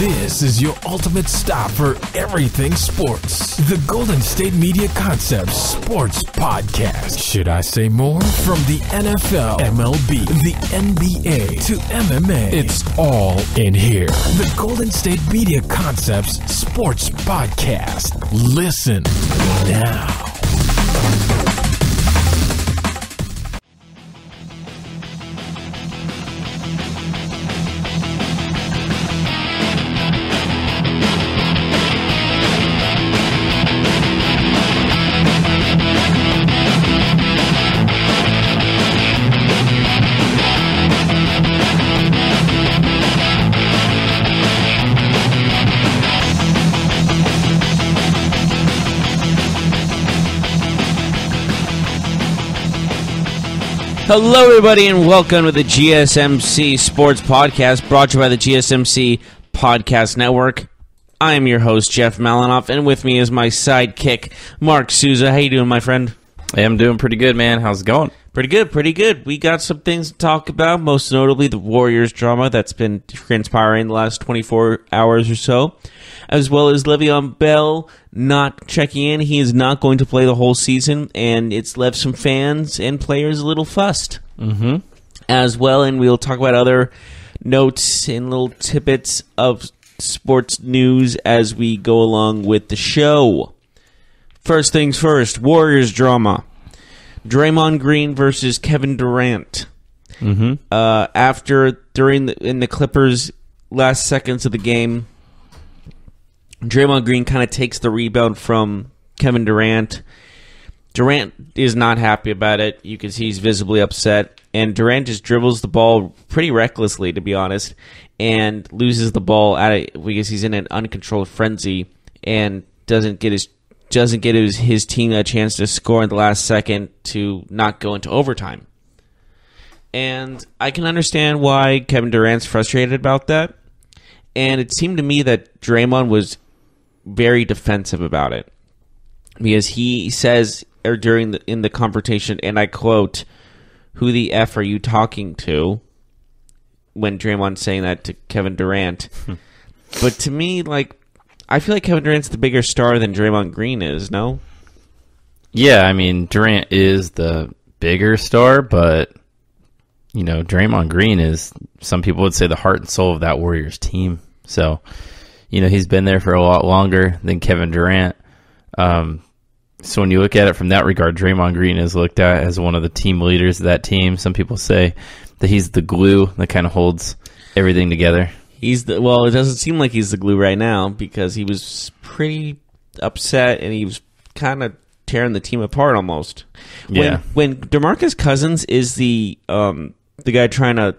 This is your ultimate stop for everything sports. The Golden State Media Concepts Sports Podcast. Should I say more? From the NFL, MLB, the NBA to MMA, it's all in here. The Golden State Media Concepts Sports Podcast. Listen now. Hello, everybody, and welcome to the GSMC Sports Podcast, brought to you by the GSMC Podcast Network. I am your host, Jeff Malinoff, and with me is my sidekick, Mark Souza. How you doing, my friend? Hey, I'm doing pretty good, man. How's it going? Pretty good, pretty good. We got some things to talk about, most notably the Warriors drama that's been transpiring the last 24 hours or so, as well as Le'Veon Bell not checking in. He is not going to play the whole season, and it's left some fans and players a little fussed as well, and we'll talk about other notes and little tidbits of sports news as we go along with the show. First things first, Warriors drama. Draymond Green versus Kevin Durant. In the Clippers' last seconds of the game, Draymond Green kind of takes the rebound from Kevin Durant. Durant is not happy about it. You can see he's visibly upset. And Durant just dribbles the ball pretty recklessly, to be honest, and loses the ball because he's in an uncontrolled frenzy and doesn't get his team a chance to score in the last second to not go into overtime. And I can understand why Kevin Durant's frustrated about that. And it seemed to me that Draymond was very defensive about it, because he says in the confrontation, and I quote, "Who the F are you talking to?" when Draymond's saying that to Kevin Durant. But to me, I feel like Kevin Durant's the bigger star than Draymond Green is, no? Yeah, I mean, Durant is the bigger star, but, Draymond Green is, some people would say, the heart and soul of that Warriors team. So, he's been there for a lot longer than Kevin Durant. So when you look at it from that regard, Draymond Green is looked at as one of the team leaders of that team. Some people say that he's the glue that kind of holds everything together. It doesn't seem like he's the glue right now, because he was pretty upset and he was kind of tearing the team apart almost. When DeMarcus Cousins is the guy trying to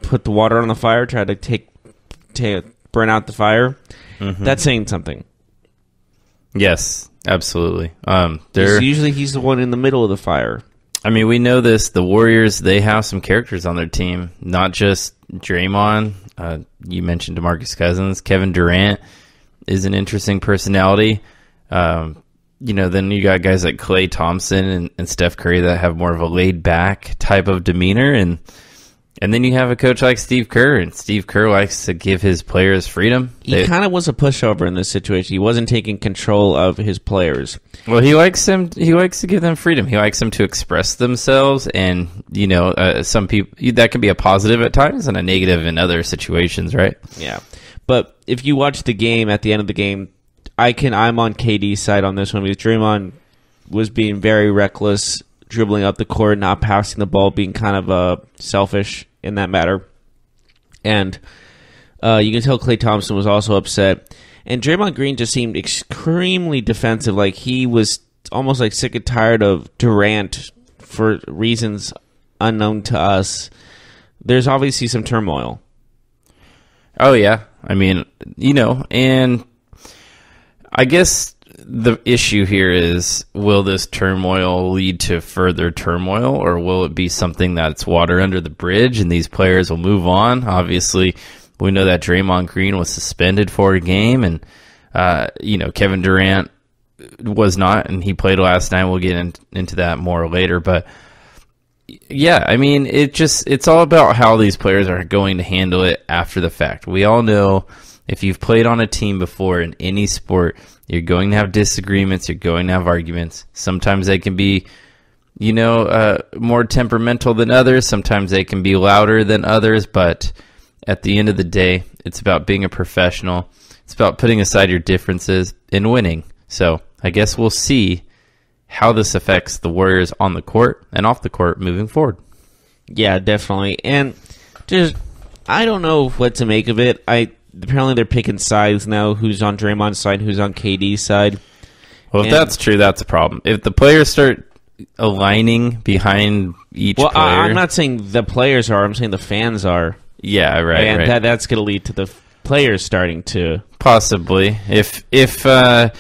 put the water on the fire, try to burn out the fire, that's saying something. Yes, absolutely. Usually he's the one in the middle of the fire. I mean, we know this. The Warriors, they have some characters on their team, not just Draymond. You mentioned DeMarcus Cousins. Kevin Durant is an interesting personality. Then you got guys like Klay Thompson and Steph Curry that have more of a laid-back type of demeanor. And then you have a coach like Steve Kerr, and Steve Kerr likes to give his players freedom. He kind of was a pushover in this situation. He wasn't taking control of his players. Well, he likes to give them freedom. He likes them to express themselves, and some people, that can be a positive at times and a negative in other situations, right? Yeah, but if you watch the game, at the end of the game, I'm on KD's side on this one, because Draymond was being very reckless, dribbling up the court, not passing the ball, being kind of selfish in that matter. And you can tell Klay Thompson was also upset. And Draymond Green just seemed extremely defensive, like he was almost sick and tired of Durant for reasons unknown to us. There's obviously some turmoil. Oh, yeah. I mean, and I guess the issue here is, will this turmoil lead to further turmoil, or will it be something that's water under the bridge and these players will move on? Obviously, we know that Draymond Green was suspended for a game, and Kevin Durant was not, and he played last night. We'll get into that more later, but Yeah, I mean, it's all about how these players are going to handle it after the fact. We all know if you've played on a team before in any sport, you're going to have disagreements, you're going to have arguments. Sometimes they can be, more temperamental than others. Sometimes they can be louder than others, but at the end of the day, it's about being a professional. It's about putting aside your differences and winning. So I guess we'll see how this affects the Warriors on the court and off the court moving forward. Yeah, definitely. And I don't know what to make of it. Apparently they're picking sides now, who's on Draymond's side, who's on KD's side. Well, if that's true, that's a problem. If the players start aligning behind each player... I'm not saying the players are, I'm saying the fans are. Yeah, right. And that's going to lead to the players starting to... Possibly. If I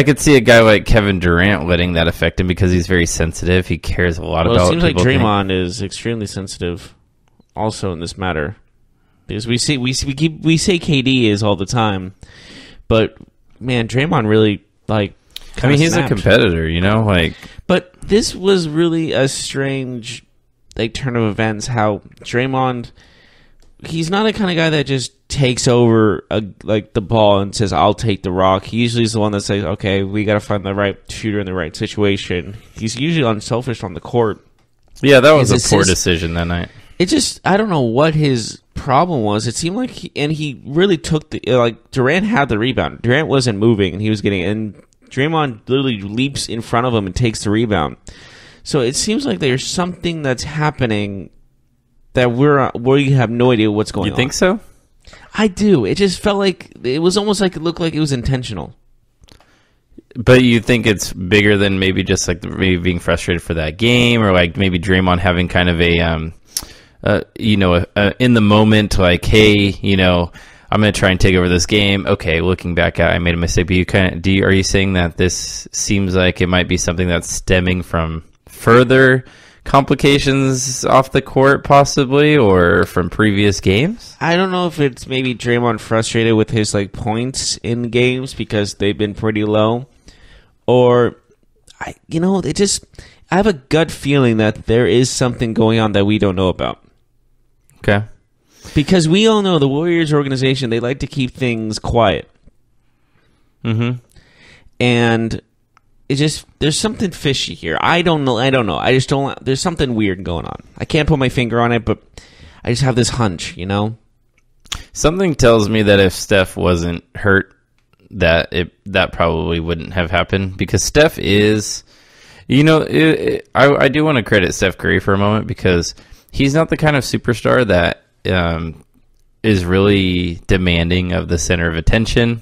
could see a guy like Kevin Durant letting that affect him because he's very sensitive. He cares a lot about what people think. It seems like Draymond is extremely sensitive also in this matter. Because we say KD is all the time, but man, Draymond really he's snapped. A competitor, But this was really a strange turn of events. How Draymond, he's not the kind of guy that just takes over the ball and says, "I'll take the rock." He usually is the one that says, "Okay, we got to find the right shooter in the right situation." He's usually unselfish on the court. Yeah, that was a poor decision that night. I don't know what his problem was. It seemed like he really took Durant had the rebound. Durant wasn't moving, and he was and Draymond literally leaps in front of him and takes the rebound. So it seems like there's something that's happening that we have no idea what's going on. You think so? I do. It just felt like it was almost like it looked like it was intentional. But you think it's bigger than maybe just maybe being frustrated for that game, or maybe Draymond having kind of in the moment, hey, I'm going to try and take over this game. Okay, looking back at it, I made a mistake. But are you saying that this seems like it might be something that's stemming from further complications off the court, possibly, or from previous games? I don't know if it's maybe Draymond frustrated with his points in games because they've been pretty low, or I have a gut feeling that there is something going on that we don't know about. Okay. Because we all know the Warriors organization, they like to keep things quiet. Mm-hmm. And there's something fishy here. I don't know. There's something weird going on. I can't put my finger on it, but I just have this hunch, Something tells me that if Steph wasn't hurt, that probably wouldn't have happened, because Steph is, I do want to credit Steph Curry for a moment, because he's not the kind of superstar that is really demanding of the center of attention.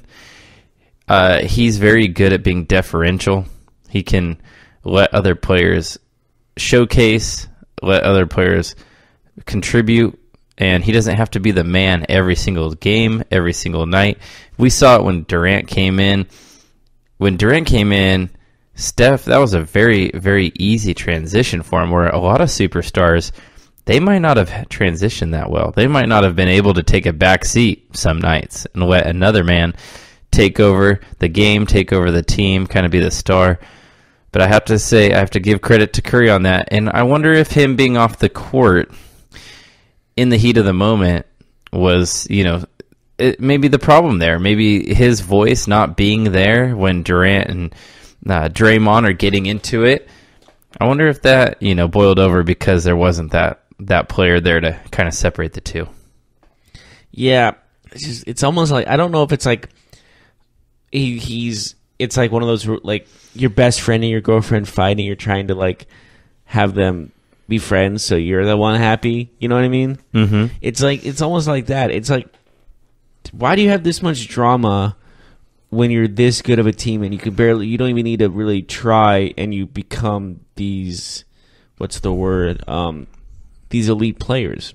He's very good at being deferential. He can let other players showcase, let other players contribute, and he doesn't have to be the man every single game, every single night. We saw it when Durant came in. When Durant came in, Steph, that was a very, very easy transition for him, where a lot of superstars, they might not have transitioned that well. They might not have been able to take a back seat some nights and let another man take over the game, take over the team, kind of be the star. But I have to say, I have to give credit to Curry on that. And I wonder if him being off the court in the heat of the moment was, maybe the problem there. Maybe his voice not being there when Durant and Draymond are getting into it. I wonder if that, boiled over because there wasn't that player there to kind of separate the two. Yeah, it's almost like, I don't know if it's like it's like one of those, your best friend and your girlfriend fighting, you're trying to have them be friends so you're the one happy, you know what I mean? Mm-hmm. It's almost like that. It's like, why do you have this much drama when you're this good of a team and you don't even need to really try, and you become these, these elite players?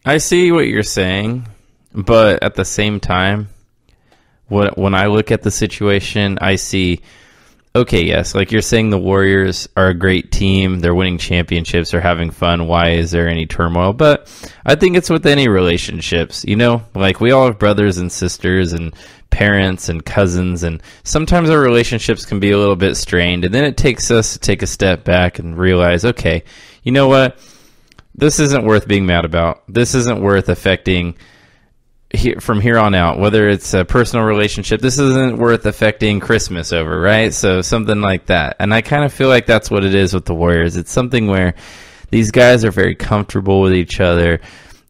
I see what you're saying, but at the same time, when I look at the situation, I see, okay, yes, like you're saying, the Warriors are a great team. They're winning championships. They're having fun. Why is there any turmoil? But I think it's with any relationships, we all have brothers and sisters and parents and cousins, and sometimes our relationships can be a little bit strained, and then it takes us to take a step back and realize, okay, you know what? This isn't worth being mad about. This isn't worth affecting from here on out, whether it's a personal relationship. This isn't worth affecting Christmas over, right? So something like that. And I kind of feel like that's what it is with the Warriors. It's something where these guys are very comfortable with each other.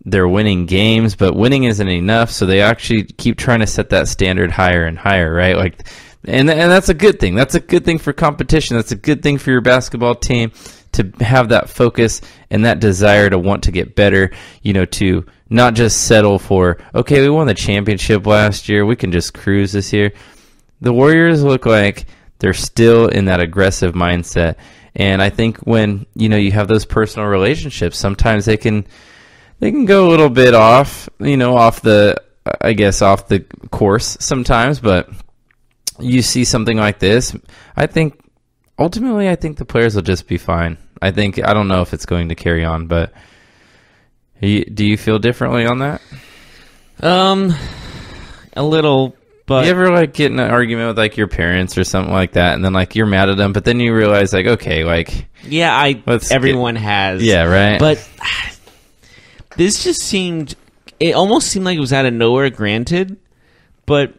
They're winning games, but winning isn't enough, so they actually keep trying to set that standard higher and higher, right? Like, and that's a good thing. That's a good thing for competition. That's a good thing for your basketball team to have that focus and that desire to want to get better, to not just settle for, okay, we won the championship last year, we can just cruise this year. The Warriors look like they're still in that aggressive mindset, and I think when, you have those personal relationships, sometimes they can go a little bit off the course sometimes, but you see something like this, ultimately I think the players will just be fine. I don't know if it's going to carry on, but do you feel differently on that? A little, but you ever get in an argument with your parents or something like that, and then you're mad at them, but then you realize okay, yeah, everyone has, yeah, right, but this just it almost seemed like it was out of nowhere, granted, but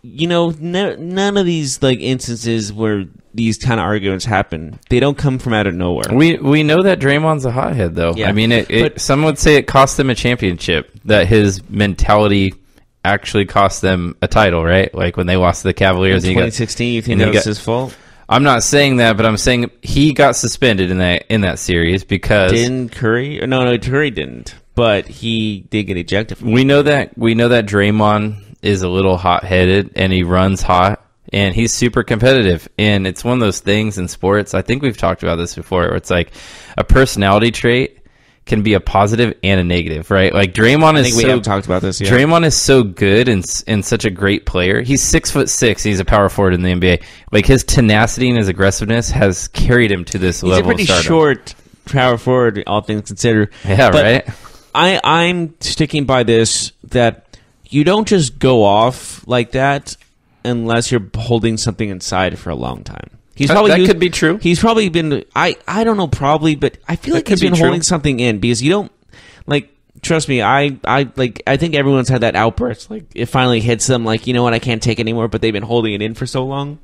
none of these instances where these kind of arguments happen, they don't come from out of nowhere. We know that Draymond's a hothead, though. Yeah. I mean, some would say it cost them a championship, that his mentality actually cost them a title, right? When they lost to the Cavaliers. In 2016, you think that was his fault? I'm not saying that, but I'm saying he got suspended in that series because... Didn't Curry? No, Curry didn't. But he did get ejected. We know that Draymond is a little hot-headed, and he runs hot, and he's super competitive. And it's one of those things in sports, I think we've talked about this before, where it's a personality trait can be a positive and a negative, right? Draymond we have talked about this. Yeah. Draymond is so good and such a great player. He's 6'6". He's a power forward in the NBA. His tenacity and his aggressiveness has carried him to this level. He's a pretty short power forward, all things considered. Yeah, but right. I'm sticking by this, that you don't just go off like that unless you're holding something inside for a long time. That could be true. He's probably been, I don't know, probably, but I feel like he's been holding something in, because you don't, trust me, I think everyone's had that outburst. It finally hits them, you know what, I can't take anymore, but they've been holding it in for so long.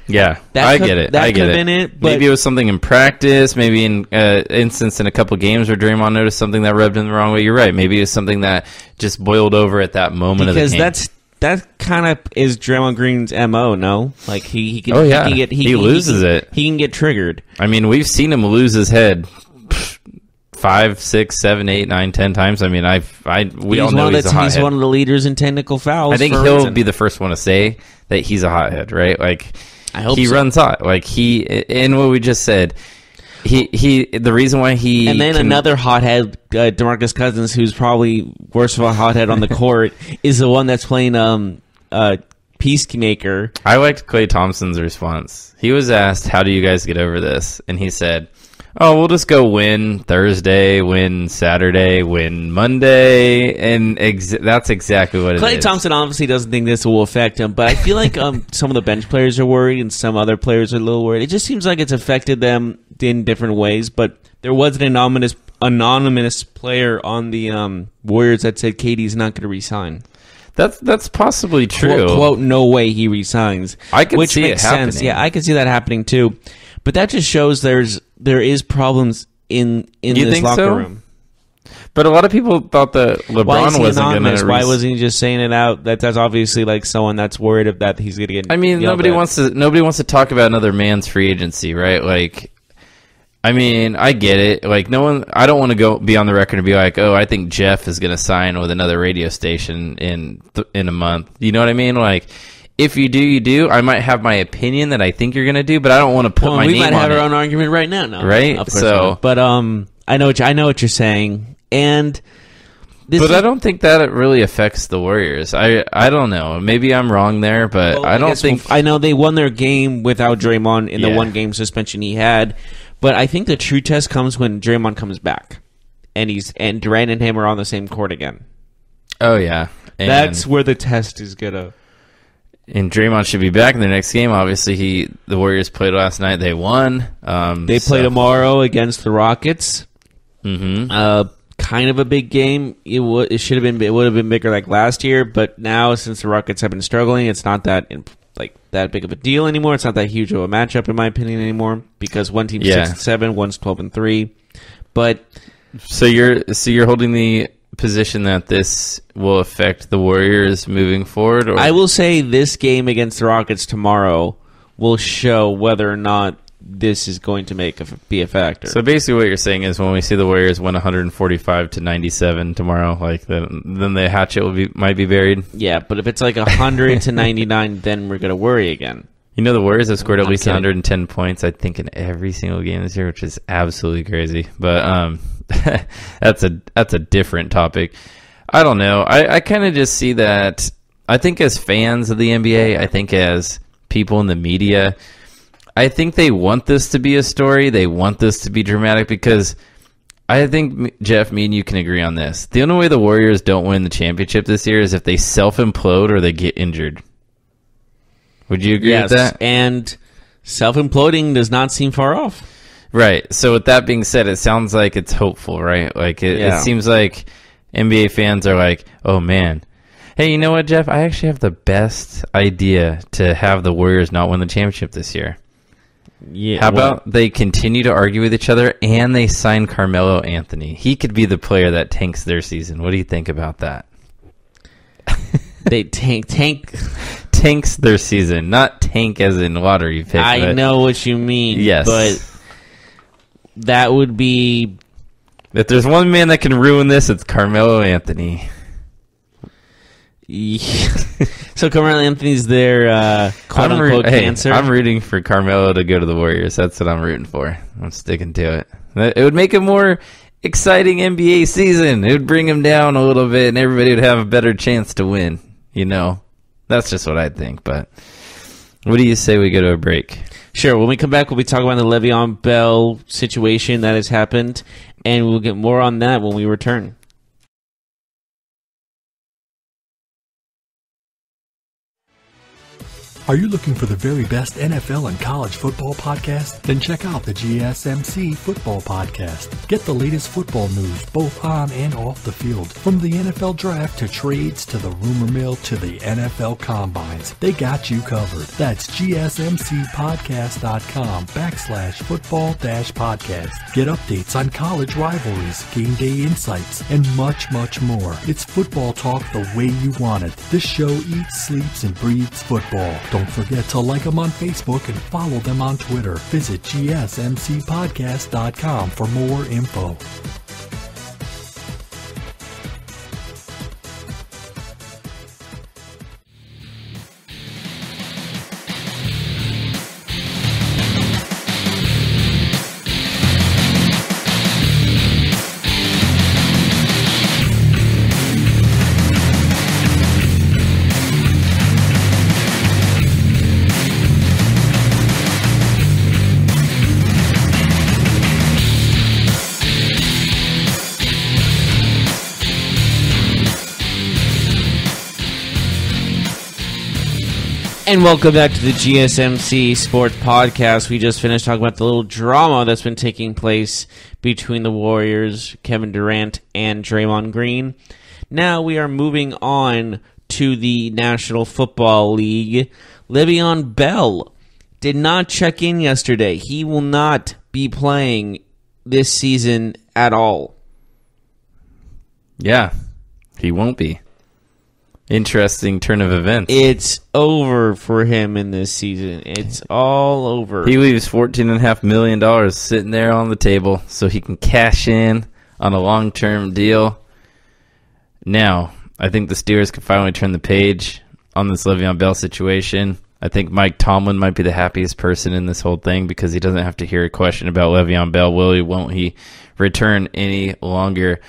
Yeah, I get it. That could have been it. Maybe it was something in practice. Maybe in instance in a couple games where Draymond noticed something that rubbed him the wrong way. You're right. Maybe it's something that just boiled over at that moment of the game. Because that kind of is Draymond Green's MO. No, he can. Oh yeah, he loses it. He can get triggered. I mean, we've seen him lose his head 5, 6, 7, 8, 9, 10 times. I mean, we all know he's a hothead. He's one of the leaders in technical fouls. I think he'll be the first one to say that he's a hothead, right? I hope he so. runs hot. In what we just said, the reason why he... And then another hothead, DeMarcus Cousins, who's probably worse of a hothead on the court, is the one that's playing Peacemaker. I liked Klay Thompson's response. He was asked, how do you guys get over this? And he said, we'll just go win Thursday, win Saturday, win Monday, and that's exactly what it is. Klay Thompson obviously doesn't think this will affect him, but I feel like some of the bench players are worried and some other players are a little worried. It just seems like it's affected them in different ways, but there was an anonymous player on the Warriors that said KD's not going to resign. That's possibly true. Quote, no way he resigns. I can see it happening. Sense. Yeah, I can see that happening too. But that just shows there is problems in this locker room. But a lot of people thought that LeBron wasn't going to. Why wasn't he just saying it out? That's obviously someone that's worried of that he's going to get. I mean, nobody wants to talk about another man's free agency, right? I mean, I get it. No one. I don't want to be on the record and be like, I think Jeff is going to sign with another radio station in a month. You know what I mean? If you do, you do. I might have my opinion that I think you're going to do, but I don't want to put my name on it. We might have our own argument right now. No, right? But I know what you're saying, and I don't think that it really affects the Warriors. I don't know. Maybe I'm wrong there, but I don't think. I know they won their game without Draymond in the one game suspension he had, but I think the true test comes when Draymond comes back, and Durant and him are on the same court again. Oh yeah, that's where the test is gonna. And Draymond should be back in the next game. Obviously, the Warriors played last night. They won. They play tomorrow against the Rockets. Mm-hmm. Kind of a big game. It would have been bigger like last year, but now since the Rockets have been struggling, it's not that big of a deal anymore. It's not that huge of a matchup, in my opinion, anymore, because one team's 6-7, one's 12-3. But so you're holding the position that this will affect the Warriors moving forward? Or? I will say this game against the Rockets tomorrow will show whether or not this is going to be a factor. So basically what you're saying is when we see the Warriors win 145-97 tomorrow, like then the hatchet might be buried? Yeah, but if it's like 100-99, then we're going to worry again. You know, the Warriors have scored at least 110 points, I think, in every single game this year, which is absolutely crazy. But that's a different topic. I don't know. I kind of just see that. I think as fans of the NBA, I think as people in the media, I think they want this to be a story. They want this to be dramatic because I think, Jeff, me and you can agree on this. The only way the Warriors don't win the championship this year is if they self-implode or they get injured. Would you agree with that? And self-imploding does not seem far off. Right. So with that being said, it sounds like it's hopeful, right? Like it seems like NBA fans are like, oh man, hey, you know what, Jeff? I actually have the best idea to have the Warriors not win the championship this year. Yeah. How about they continue to argue with each other and they sign Carmelo Anthony? He could be the player that tanks their season. What do you think about that? They tanks their season, not tank as in lottery pick. I know what you mean. Yes, but that would be. If there's one man that can ruin this, it's Carmelo Anthony. Yeah. So Carmelo Anthony's their quote-unquote cancer? I'm rooting for Carmelo to go to the Warriors. That's what I'm rooting for. I'm sticking to it. It would make a more exciting NBA season. It would bring him down a little bit, and everybody would have a better chance to win. You know? That's just what I think. But what do you say we go to a break? Sure. When we come back, we'll be talking about the Le'Veon Bell situation that has happened, and we'll get more on that when we return. Are you looking for the very best NFL and college football podcast? Then check out the GSMC Football Podcast. Get the latest football news both on and off the field. From the NFL Draft to trades to the rumor mill to the NFL Combines. They got you covered. That's GSMCpodcast.com/football-podcast. Get updates on college rivalries, game day insights, and much, much more. It's football talk the way you want it. This show eats, sleeps, and breathes football. Don't forget to like them on Facebook and follow them on Twitter. Visit GSMCpodcast.com for more info. And welcome back to the GSMC Sports Podcast. We just finished talking about the little drama that's been taking place between the Warriors, Kevin Durant, and Draymond Green. Now we are moving on to the National Football League. Le'Veon Bell did not check in yesterday. He will not be playing this season at all. Yeah, he won't be. Interesting turn of events. It's over for him in this season. It's all over. He leaves $14.5 million sitting there on the table so he can cash in on a long-term deal. Now, I think the Steelers can finally turn the page on this Le'Veon Bell situation. I think Mike Tomlin might be the happiest person in this whole thing because he doesn't have to hear a question about Le'Veon Bell. Will he, won't he return any longer?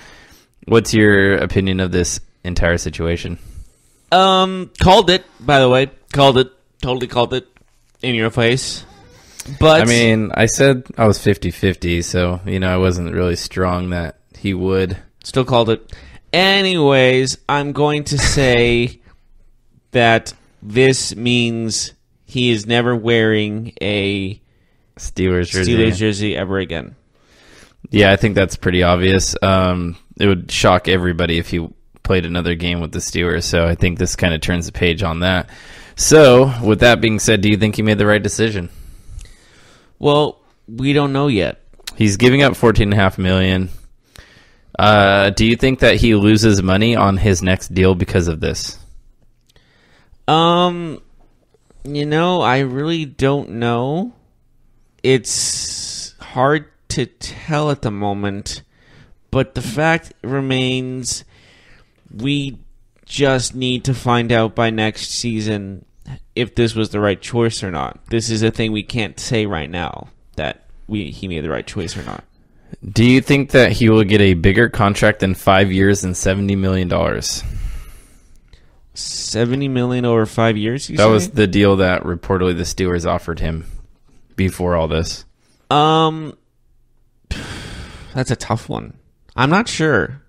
What's your opinion of this entire situation? Called it, by the way. Called it. Totally called it. In your face. But I mean, I said I was 50-50, so, I wasn't really strong that he would. Still called it. Anyways, I'm going to say that this means he is never wearing a Steelers jersey ever again. Yeah, I think that's pretty obvious. It would shock everybody if he played another game with the Steelers, so I think this kind of turns the page on that. So, with that being said, do you think he made the right decision? Well, we don't know yet. He's giving up $14.5 million. Do you think that he loses money on his next deal because of this? I really don't know. It's hard to tell at the moment, but the fact remains we just need to find out by next season if this was the right choice or not. This is a thing we can't say right now, that he made the right choice or not. Do you think that he will get a bigger contract than 5 years and $70 million? $70 million over 5 years, That was the deal that reportedly the Steelers offered him before all this. That's a tough one. I'm not sure,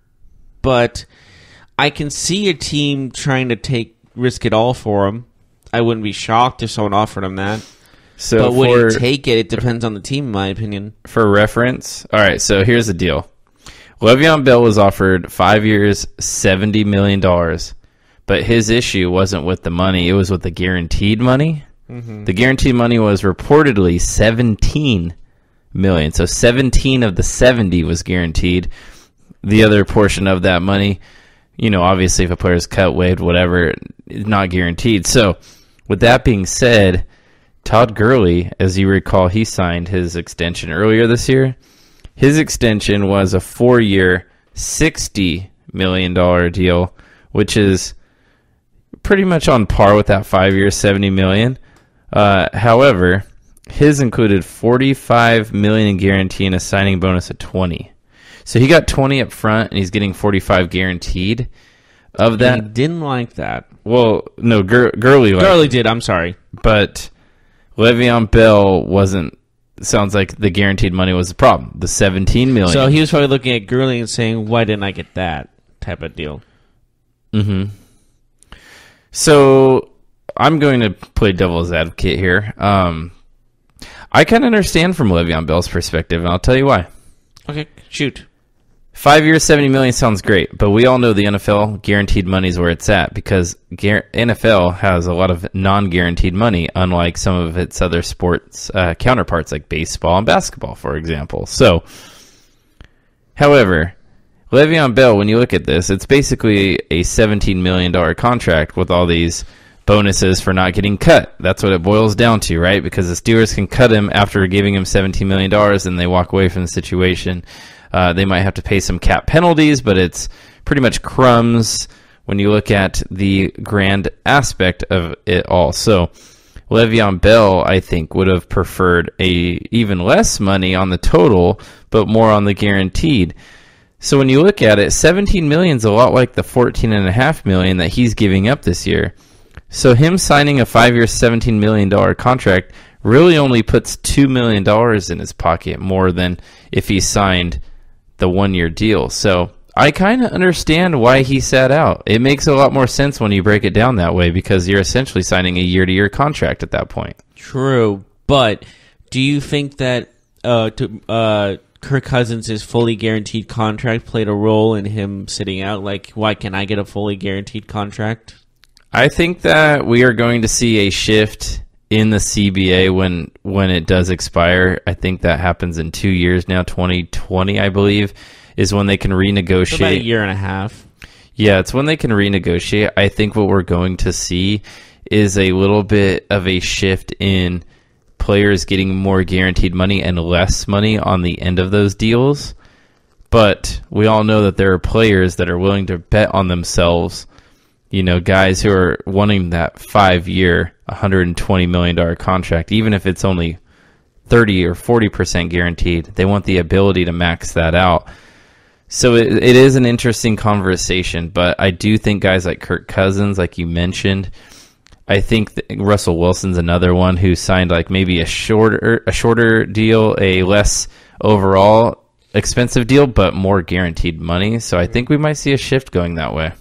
but I can see a team trying to risk it all for him. I wouldn't be shocked if someone offered him that. But would he take it? It depends on the team, in my opinion. For reference, all right, so here's the deal. Le'Veon Bell was offered 5 years, $70 million, but his issue wasn't with the money. It was with the guaranteed money. Mm-hmm. The guaranteed money was reportedly $17 million. So 17 of the 70 was guaranteed. The other portion of that money, obviously if a player's cut, waived, whatever, is not guaranteed. So with that being said, Todd Gurley, as you recall, he signed his extension earlier this year. His extension was a 4-year, $60 million deal, which is pretty much on par with that 5-year, $70 million. However, his included $45 million in guarantee and a signing bonus of $20. So he got $20 up front, and he's getting $45 guaranteed. Of that, he didn't like that. Well, no, Gurley liked Gurley did. I'm sorry, but Le'Veon Bell wasn't. Sounds like the guaranteed money was the problem. The $17 million. So he was probably looking at Gurley and saying, "Why didn't I get that type of deal?" Mm-hmm. So I'm going to play devil's advocate here. I can understand from Le'Veon Bell's perspective, and I'll tell you why. Okay, shoot. 5 years, $70 million sounds great, but we all know the NFL guaranteed money is where it's at because NFL has a lot of non-guaranteed money, unlike some of its other sports counterparts like baseball and basketball, for example. So, however, Le'Veon Bell, when you look at this, it's basically a $17 million contract with all these bonuses for not getting cut. That's what it boils down to, right? Because the Steelers can cut him after giving him $17 million and they walk away from the situation. They might have to pay some cap penalties, but it's pretty much crumbs when you look at the grand aspect of it all. So Le'Veon Bell, I think, would have preferred even less money on the total, but more on the guaranteed. So when you look at it, $17 million is a lot like the $14.5 million that he's giving up this year. So him signing a 5-year, $17 million contract really only puts $2 million in his pocket more than if he signed the 1-year deal. So I kind of understand why he sat out. It makes a lot more sense when you break it down that way because you're essentially signing a year-to-year contract at that point. True, but do you think that Kirk Cousins' fully guaranteed contract played a role in him sitting out? Like, why can't I get a fully guaranteed contract? I think that we are going to see a shift in the CBA when it does expire. I think that happens in 2 years now. 2020, I believe, is when they can renegotiate. About a year and a half. Yeah, it's when they can renegotiate. I think what we're going to see is a little bit of a shift in players getting more guaranteed money and less money on the end of those deals. But we all know that there are players that are willing to bet on themselves. Guys who are wanting that 5-year, $120 million contract, even if it's only 30 or 40% guaranteed, they want the ability to max that out. So it is an interesting conversation, but I do think guys like Kirk Cousins, like you mentioned, I think Russell Wilson's another one who signed like maybe a shorter deal, a less overall expensive deal, but more guaranteed money. So I think we might see a shift going that way.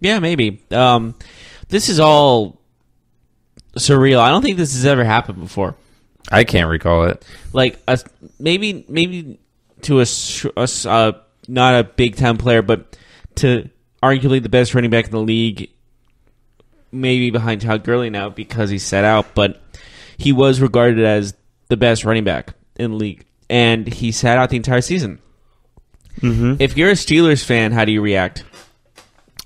Yeah, maybe. This is all surreal. I don't think this has ever happened before. I can't recall it. Like maybe to not a big time player, but to arguably the best running back in the league, maybe behind Todd Gurley now because he's set out, but he was regarded as the best running back in the league, and he sat out the entire season. Mm-hmm. If you're a Steelers fan, how do you react?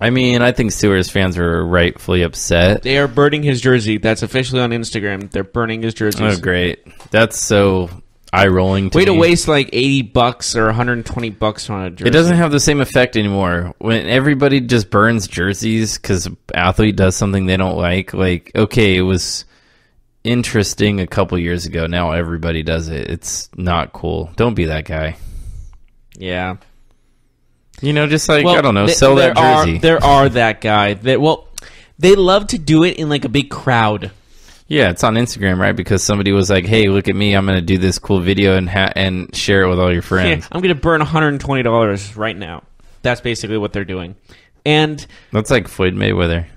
I mean, I think Steelers fans are rightfully upset. They are burning his jersey. That's officially on Instagram. They're burning his jersey. Oh, great. That's so eye-rolling to me. Way to waste like $80 or $120 on a jersey. It doesn't have the same effect anymore. When everybody just burns jerseys because an athlete does something they don't like, okay, it was interesting a couple years ago. Now everybody does it. It's not cool. Don't be that guy. Yeah. Just I don't know, sell that jersey. There are that guy. They love to do it in like a big crowd. Yeah, it's on Instagram, right? Because somebody was like, hey, look at me. I'm going to do this cool video and share it with all your friends. Yeah, I'm going to burn $120 right now. That's basically what they're doing. And that's like Floyd Mayweather.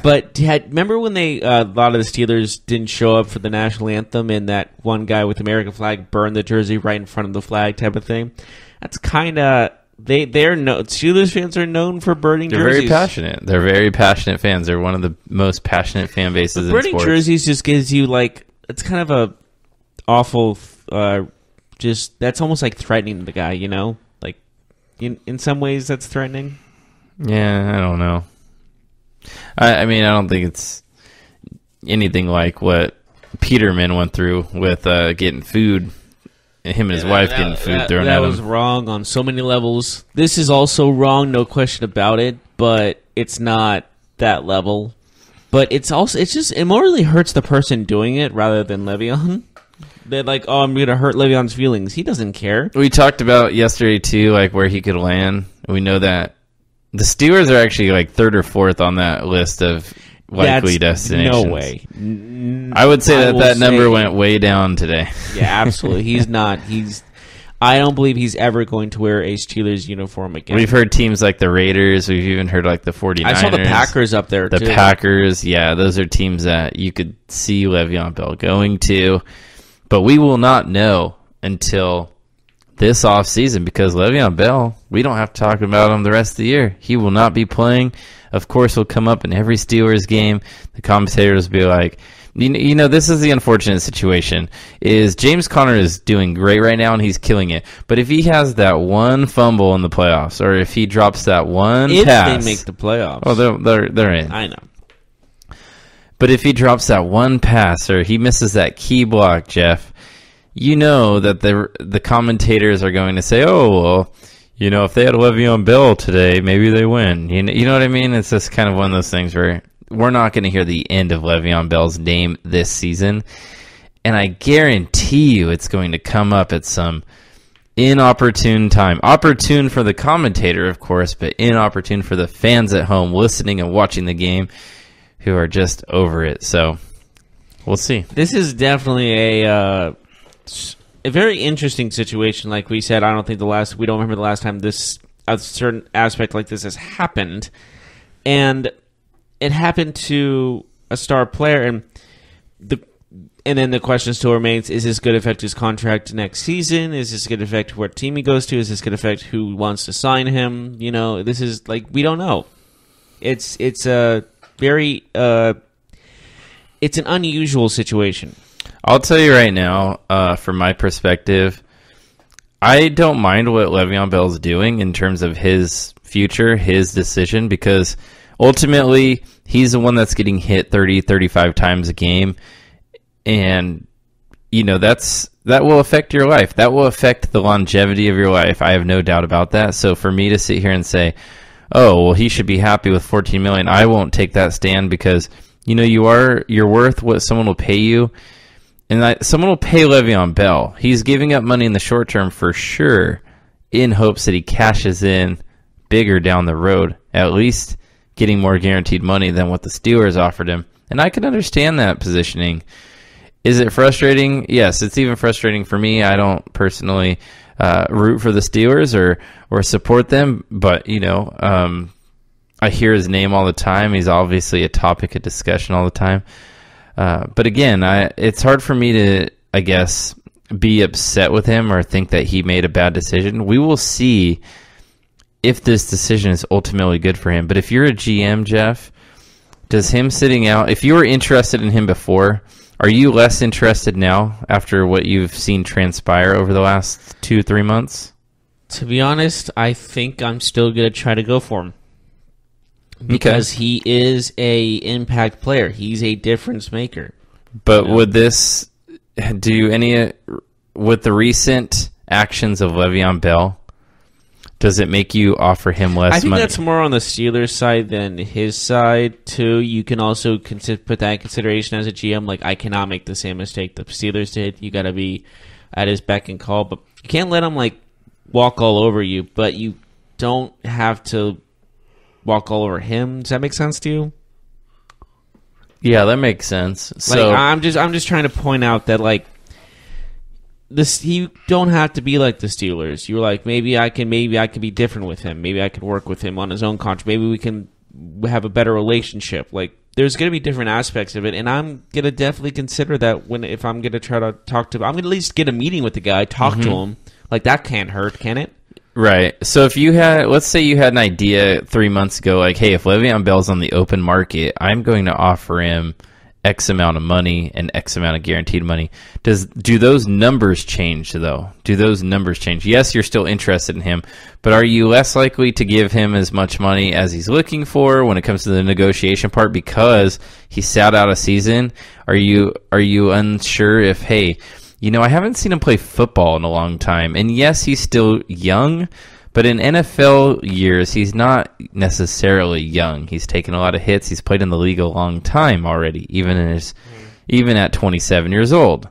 But remember when a lot of the Steelers didn't show up for the national anthem, and that one guy with the American flag burned the jersey right in front of the flag, type of thing? That's kind of Steelers fans are known for burning jerseys. They're very passionate. They're very passionate fans. They're one of the most passionate fan bases in sports. Burning jerseys just gives you it's kind of a awful. That's almost like threatening the guy. Like in some ways that's threatening. Yeah, I don't know. I mean, I don't think it's anything like what Peterman went through with getting food. Him and his wife getting food thrown at him. That was wrong on so many levels. This is also wrong, no question about it, but it's not that level. But it more really hurts the person doing it rather than Le'Veon. They're like, oh, I'm going to hurt Le'Veon's feelings. He doesn't care. We talked about yesterday, too, where he could land. We know that the Steelers are actually third or fourth on that list of likely destinations. No way. I would say that number went way down today. Yeah, absolutely. He's not. I don't believe he's ever going to wear a Steelers uniform again. We've heard teams like the Raiders. We've even heard the 49ers. I saw the Packers up there, too. The Packers, yeah. Those are teams that you could see Le'Veon Bell going to. But we will not know until this offseason because Le'Veon Bell, we don't have to talk about him the rest of the year. He will not be playing. Of course, he'll come up in every Steelers game. The commentators will be like, this is the unfortunate situation, is James Conner is doing great right now, and he's killing it. But if he has that one fumble in the playoffs, or if he drops that one pass... If they make the playoffs. Oh, they're in. I know. But if he drops that one pass, or he misses that key block, Jeff, that the commentators are going to say, oh, well... if they had Le'Veon Bell today, maybe they win. You know what I mean? It's just kind of one of those things where we're not going to hear the end of Le'Veon Bell's name this season. And I guarantee you it's going to come up at some inopportune time. Opportune for the commentator, of course, but inopportune for the fans at home listening and watching the game who are just over it. So we'll see. This is definitely a very interesting situation. Like we said, we don't remember the last time a certain aspect like this has happened, and it happened to a star player, and then the question still remains: is this going to affect his contract next season? Is this going to affect what team he goes to? Is this going to affect who wants to sign him? This is we don't know. It's a very it's an unusual situation. I'll tell you right now, from my perspective, I don't mind what Le'Veon Bell's doing in terms of his future, his decision, because ultimately he's the one that's getting hit 30, 35 times a game. And, that will affect your life. That will affect the longevity of your life. I have no doubt about that. So for me to sit here and say, oh, well, he should be happy with $14 million, I won't take that stand because, you're worth what someone will pay you. And someone will pay Le'Veon Bell. He's giving up money in the short term for sure in hopes that he cashes in bigger down the road, at least getting more guaranteed money than what the Steelers offered him. And I can understand that positioning. Is it frustrating? Yes, it's even frustrating for me. I don't personally root for the Steelers or support them, but, I hear his name all the time. He's obviously a topic of discussion all the time. But again, it's hard for me to, I guess, be upset with him or think that he made a bad decision. We will see if this decision is ultimately good for him. But if you're a GM, Jeff, does him sitting out, if you were interested in him before, are you less interested now after what you've seen transpire over the last 2-3 months? To be honest, I think I'm still going to try to go for him. Because he is a impact player. He's a difference maker. But would this do any, with the recent actions of Le'Veon Bell, does it make you offer him less money? I think that's more on the Steelers' side than his side, too. You can also put that in consideration as a GM. Like, I cannot make the same mistake the Steelers did. You got to be at his beck and call. But you can't let him, like, walk all over you. But you don't have to walk all over him. Does that make sense to you? Yeah, that makes sense. So like, I'm just trying to point out that, like, this, you don't have to be like the Steelers. You're like, maybe I can be different with him. Maybe I can work with him on his own contract. Maybe we can have a better relationship. Like, there's going to be different aspects of it, and I'm going to definitely consider that if I'm going to try to talk to him. I'm going to at least get a meeting with the guy, talk to him. Like, that can't hurt, can it? Right. So if you had, let's say you had an idea 3 months ago, like, hey, if Le'Veon Bell's on the open market, I'm going to offer him X amount of money and X amount of guaranteed money. Do those numbers change, though? Do those numbers change? Yes, you're still interested in him, but are you less likely to give him as much money as he's looking for when it comes to the negotiation part because he sat out a season? Are you unsure if, hey, I haven't seen him play football in a long time, and yes, he's still young, but in NFL years, he's not necessarily young. He's taken a lot of hits. He's played in the league a long time already, even at 27 years old.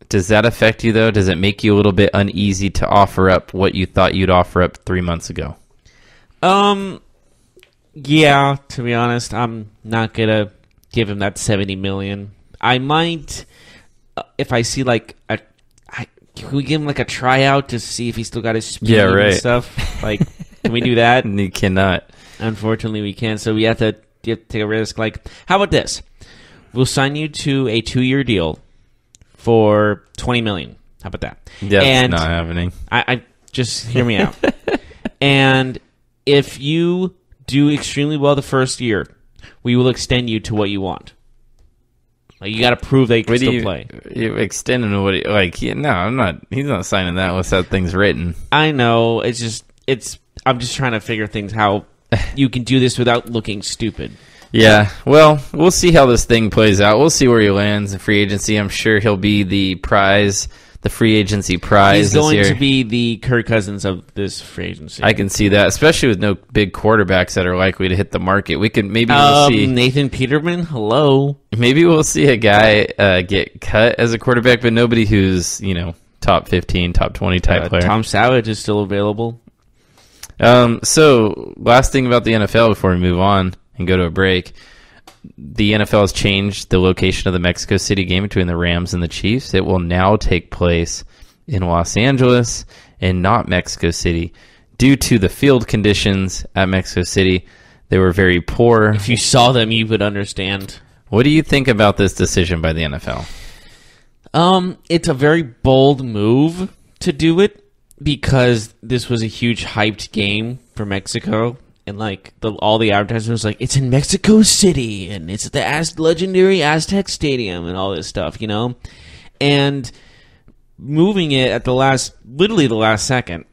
Does that affect you, though? Does it make you a little bit uneasy to offer up what you thought you'd offer up 3 months ago? Yeah, to be honest, I'm not going to give him that $70 million. I might, if I see, like, can we give him, like, a tryout to see if he still got his speed and stuff? Like, can we do that? You cannot. Unfortunately, we can't. So we have to take a risk. Like, how about this? We'll sign you to a 2-year deal for $20 million. How about that? That's not happening. I just hear me out. And if you do extremely well the first year, we will extend you to what you want. Like, you got to prove they can still play. You extending what? No, I'm not. He's not signing that unless that thing's written. I know. I'm just trying to figure things how you can do this without looking stupid. Yeah. Well, we'll see how this thing plays out. We'll see where he lands in free agency. I'm sure he'll be the prize. The free agency prize. He's going to be the Kirk Cousins of this free agency. I can see that, especially with no big quarterbacks that are likely to hit the market. We'll see Nathan Peterman. Hello. Maybe we'll see a guy get cut as a quarterback, but nobody who's top 15, top 20 type player. Tom Savage is still available. So last thing about the NFL before we move on and go to a break. The NFL has changed the location of the Mexico City game between the Rams and the Chiefs. It will now take place in Los Angeles and not Mexico City. Due to the field conditions at Mexico City, they were very poor. If you saw them, you would understand. What do you think about this decision by the NFL? It's a very bold move to do it because this was a huge hyped game for Mexico. And, like, all the advertising was like, it's in Mexico City, and it's at the legendary Aztec Stadium, and all this stuff, And moving it at literally the last second,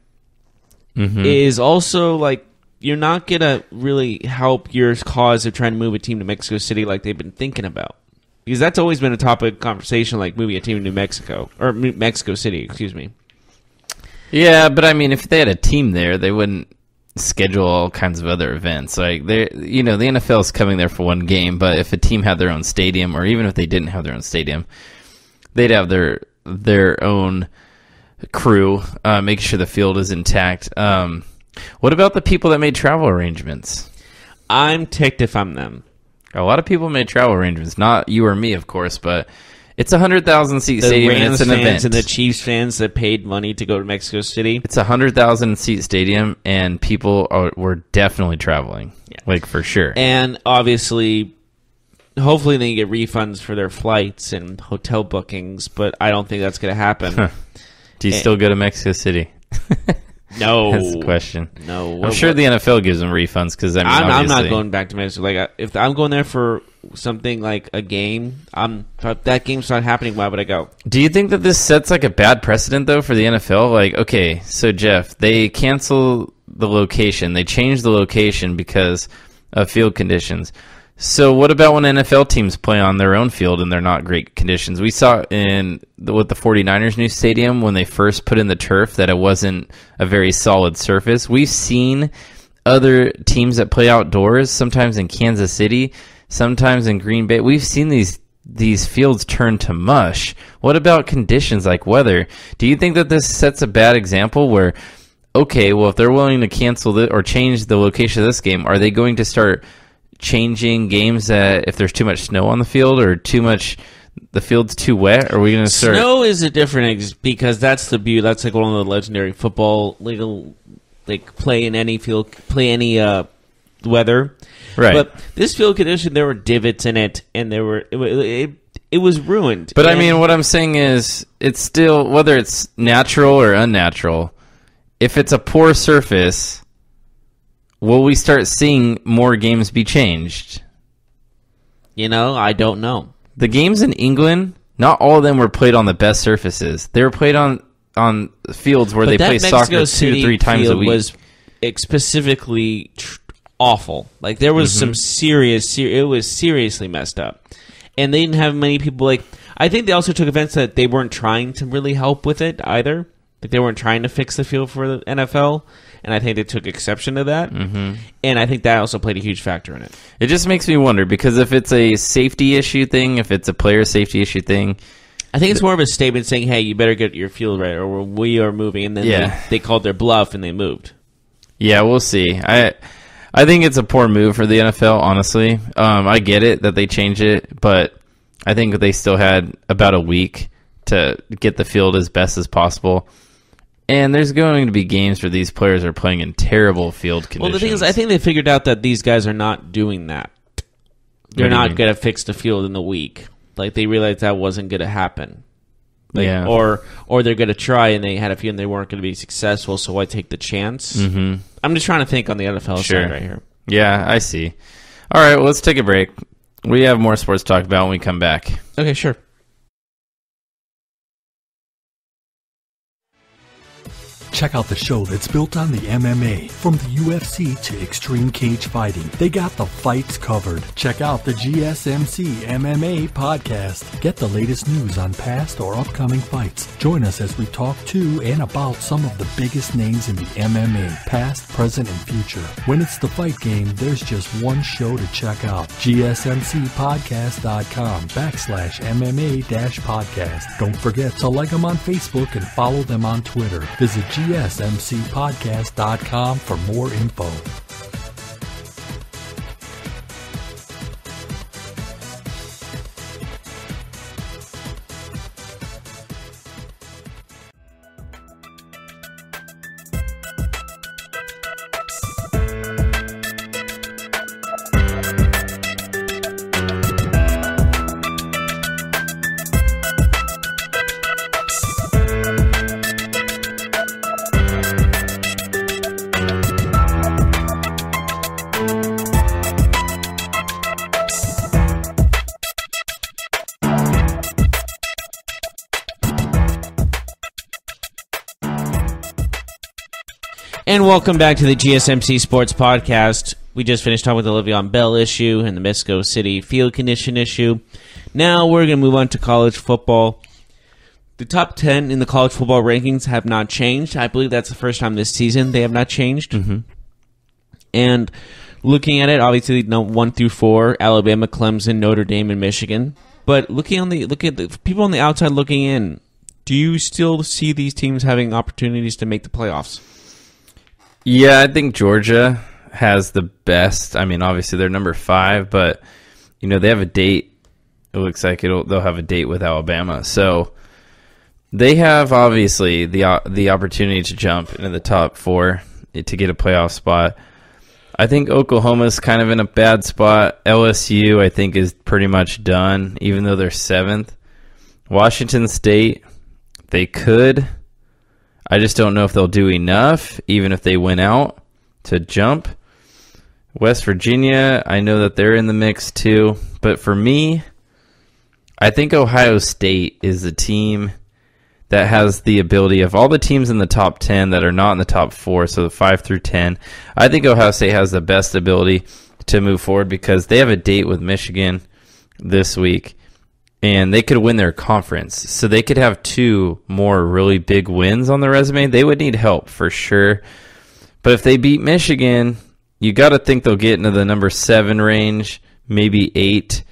is also, like, you're not going to really help your cause of trying to move a team to Mexico City like they've been thinking about. Because that's always been a topic of conversation, like moving a team to Mexico City, excuse me. Yeah, but, I mean, if they had a team there, they wouldn't schedule all kinds of other events. Like, the NFL is coming there for one game, but if a team had their own stadium, or even if they didn't have their own stadium, they'd have their own crew, making sure the field is intact. What about the people that made travel arrangements? I'm ticked if I'm them. A lot of people made travel arrangements. Not you or me, of course, but It's a 100,000 seat The stadium. Rams It's an fans event. and the Chiefs fans that paid money to go to Mexico City. It's a 100,000 seat stadium, and people were definitely traveling, like for sure. And obviously, hopefully they get refunds for their flights and hotel bookings, but I don't think that's going to happen. Do you still go to Mexico City? No. That's the question. No. I'm sure the NFL gives them refunds because I'm obviously, not going back to Mexico. Like, if I'm going there for something like a game, if that game's not happening, why would I go? Do you think that this sets like a bad precedent though for the NFL? Like, okay, so Jeff, they cancel the location, they change the location because of field conditions. So what about when NFL teams play on their own field and they're not great conditions? We saw with the 49ers new stadium when they first put in the turf that it wasn't a very solid surface. We've seen other teams that play outdoors, sometimes in Kansas City, sometimes in Green Bay. We've seen these fields turn to mush. What about conditions like weather? Do you think that this sets a bad example where, okay, well, if they're willing to cancel it or change the location of this game, are they going to start changing games that if there's too much snow on the field or the field's too wet? Are we going to start? Snow is a different because that's the beauty. That's like one of the legendary football legal, like play in any field, play any weather. Right. But this field condition, there were divots in it, and it was ruined. But I mean, what I'm saying is, it's still, whether it's natural or unnatural, if it's a poor surface, will we start seeing more games be changed? I don't know. The games in England, not all of them were played on the best surfaces. They were played on fields where they play soccer 2 to 3 times a week. Was specifically awful. Like there was some it was seriously messed up, and they didn't have many people. Like I think they also took offense that they weren't trying to really help with it either. Like they weren't trying to fix the field for the NFL. And I think they took exception to that. Mm-hmm. And I think that also played a huge factor in it. It just makes me wonder, because if it's a safety issue thing, if it's a player safety issue thing... I think it's more of a statement saying, hey, you better get your field right, or we are moving. And then they called their bluff and they moved. Yeah, we'll see. I think it's a poor move for the NFL, honestly. I get it that they changed it, but I think they still had about a week to get the field as best as possible. And there's going to be games where these players are playing in terrible field conditions. Well, the thing is, I think they figured out that these guys are not doing that. They're not going to fix the field in the week. Like, they realized that wasn't going to happen. Like, yeah. Or they're going to try, and they had a feeling they weren't going to be successful, so why take the chance? Mm-hmm. I'm just trying to think on the NFL side right here. Yeah, I see. All right, well, let's take a break. We have more sports to talk about when we come back. Okay, sure. Check out the show that's built on the MMA. From the UFC to extreme cage fighting, they got the fights covered. Check out the GSMC MMA podcast. Get the latest news on past or upcoming fights. Join us as we talk to and about some of the biggest names in the MMA, past, present, and future. When it's the fight game, there's just one show to check out. GSMCpodcast.com/MMA-podcast. Don't forget to like them on Facebook and follow them on Twitter. Visit GSMCpodcast.com for more info. And welcome back to the GSMC Sports Podcast. We just finished talking with the Le'Veon Bell issue and the Mexico City field condition issue. Now we're going to move on to college football. The top 10 in the college football rankings have not changed. I believe that's the first time this season they have not changed. Mm-hmm. And looking at it, obviously, 1 through 4, Alabama, Clemson, Notre Dame, and Michigan. But look at the people on the outside looking in. Do you still see these teams having opportunities to make the playoffs? Yeah, I think Georgia has the best. I mean, obviously they're number 5, but they have a date it looks like they'll have a date with Alabama. So they have obviously the opportunity to jump into the top 4 to get a playoff spot. I think Oklahoma's kind of in a bad spot. LSU, I think, is pretty much done, even though they're 7th. Washington State, they could. I just don't know if they'll do enough, even if they win out, to jump. West Virginia, I know that they're in the mix too. But for me, I think Ohio State is the team that has the ability of all the teams in the top 10 that are not in the top 4, so the 5 through 10. I think Ohio State has the best ability to move forward because they have a date with Michigan this week, and they could win their conference. So they could have 2 more really big wins on their resume. They would need help for sure. But if they beat Michigan, you got to think they'll get into the number 7 range, maybe 8.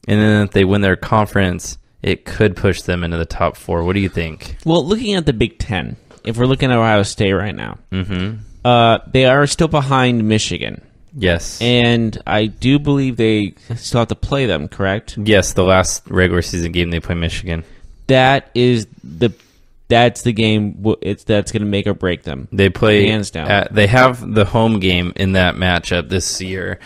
And then if they win their conference, it could push them into the top 4. What do you think? Well, looking at the Big Ten, if we're looking at Ohio State right now, they are still behind Michigan. Yes. And I do believe they still have to play them, correct? Yes, the last regular season game they play Michigan. That's the game that's going to make or break them. They play hands down. They have the home game in that matchup this year.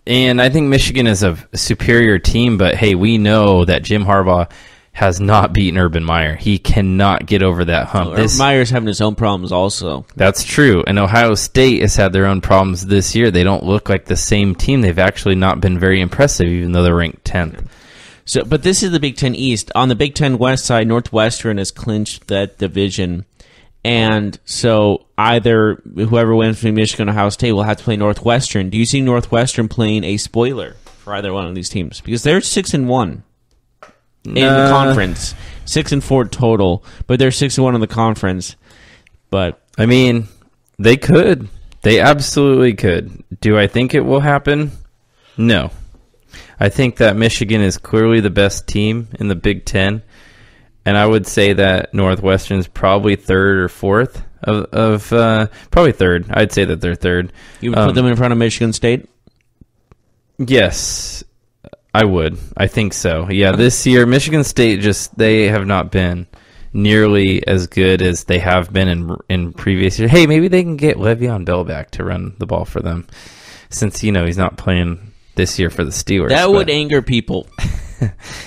And I think Michigan is a superior team, but hey, we know that Jim Harbaugh has not beaten Urban Meyer. He cannot get over that hump. Urban Meyer's having his own problems also. That's true. And Ohio State has had their own problems this year. They don't look like the same team. They've actually not been very impressive, even though they're ranked 10th. So, but this is the Big Ten East. On the Big Ten West side, Northwestern has clinched that division. And so either whoever wins between Michigan and Ohio State will have to play Northwestern. Do you see Northwestern playing a spoiler for either one of these teams? Because they're 6-1 in the conference, 6-4 total, but they're 6-1 in the conference. But I mean, they could. They absolutely could. Do I think it will happen? No. I think that Michigan is clearly the best team in the Big Ten. And I would say that Northwestern's probably 3rd or 4th of probably 3rd. I'd say that they're 3rd. You would put them in front of Michigan State? Yes, I would. I think so. Yeah, this year Michigan State they have not been nearly as good as they have been in previous years. Hey, maybe they can get Le'Veon Bell back to run the ball for them, since he's not playing this year for the Steelers. That would anger people.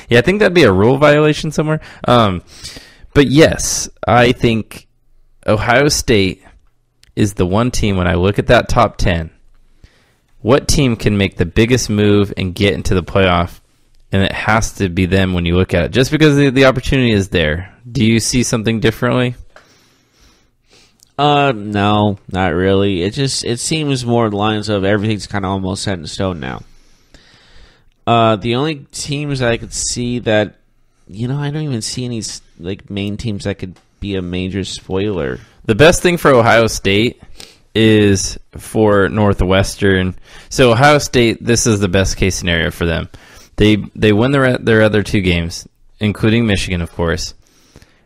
Yeah, I think that'd be a rule violation somewhere. But yes, I think Ohio State is the one team, when I look at that top 10, what team can make the biggest move and get into the playoff? And it has to be them when you look at it, just because the opportunity is there. Do you see something differently? No, not really. It seems more in the lines of everything's kind of almost set in stone now. The only teams I could see that, I don't even see any main teams that could be a major spoiler. The best thing for Ohio State is for Northwestern. So Ohio State, this is the best case scenario for them. They win their other 2 games, including Michigan, of course.